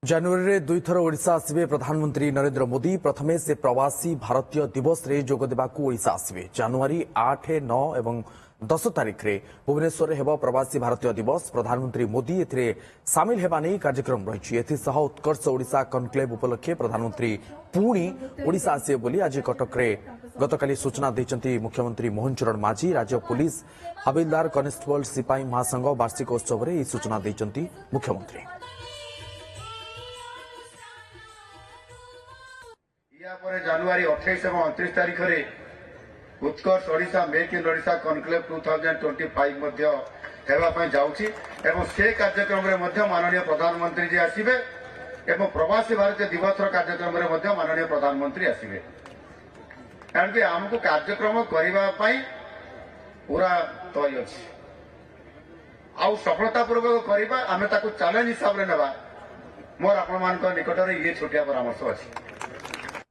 ଜାନୁଆରୀରେ ଦୁଇଥର ଓଡ଼ିଶା ଆସିବେ ପ୍ରଧାନମନ୍ତ୍ରୀ ନରେନ୍ଦ୍ର ମୋଦି। ପ୍ରଥମେ ସେ ପ୍ରବାସୀ ଭାରତୀୟ ଦିବସରେ ଯୋଗ ଦେବାକୁ ଓଡ଼ିଶା ଆସିବେ। ଜାନୁଆରୀ 8, 9 ଏବଂ 10 ତାରିଖରେ ଭୁବନେଶ୍ୱରରେ ହେବ ପ୍ରବାସୀ ଭାରତୀୟ ଦିବସ। ପ୍ରଧାନମନ୍ତ୍ରୀ ମୋଦି ଏଥିରେ ସାମିଲ ହେବା ନେଇ କାର୍ଯ୍ୟକ୍ରମ ରହିଛି। ଏଥିସହ ଉତ୍କର୍ଷ ଓଡ଼ିଶା କନକ୍ଲେଭ ଉପଲକ୍ଷେ ପ୍ରଧାନମନ୍ତ୍ରୀ ପୁଣି ଓଡ଼ିଶା ଆସିବେ ବୋଲି ଆଜି କଟକରେ ଗତକାଲି ସୂଚନା ଦେଇଛନ୍ତି ମୁଖ୍ୟମନ୍ତ୍ରୀ ମୋହନ ଚରଣ ମାଝୀ। ରାଜ୍ୟ ପୁଲିସ ହାବିଲଦାର କନେଷ୍ଟବଳ ସିପାହୀ ମହାସଂଘ ବାର୍ଷିକ ଉତ୍ସବରେ ଏହି ସୂଚନା ଦେଇଛନ୍ତି ମୁଖ୍ୟମନ୍ତ୍ରୀ। ଜାନୁଆରୀ 28 এবং 29 ତାରିଖରେ Utkarsh Odisha make in Odisha conclave 2025 ମଧ୍ୟ ହେବା ପାଇଁ ଯାଉଛି ଏବଂ ସେ କାର୍ଯ୍ୟକ୍ରମରେ ମଧ୍ୟ ମାନନୀୟ ପ୍ରଧାନମନ୍ତ୍ରୀ ଜି ଆସିବେ ଏବଂ ପ୍ରବାସୀ ଭାରତୀୟ ଦିବସର କାର୍ଯ୍ୟକ୍ରମରେ ମଧ୍ୟ ମାନନୀୟ ପ୍ରଧାନମନ୍ତ୍ରୀ ଆସିବେ। କାରଣ କି ଆମକୁ କାର୍ଯ୍ୟକ୍ରମ କରିବା ପାଇଁ ପୁରା ତୟ ଅଛି ଆଉ ସଫଳତାପୂର୍ବକ କରିବା ଆମେ ତାକୁ ଚ୍ୟାଲେଞ୍ଜ ହିସାବରେ ନେବା। ମୋର ଆପଣମାନଙ୍କ ନିକଟରେ ଇଏ ଛୋଟିଆ ପରାମର୍ଶ ଅଛି।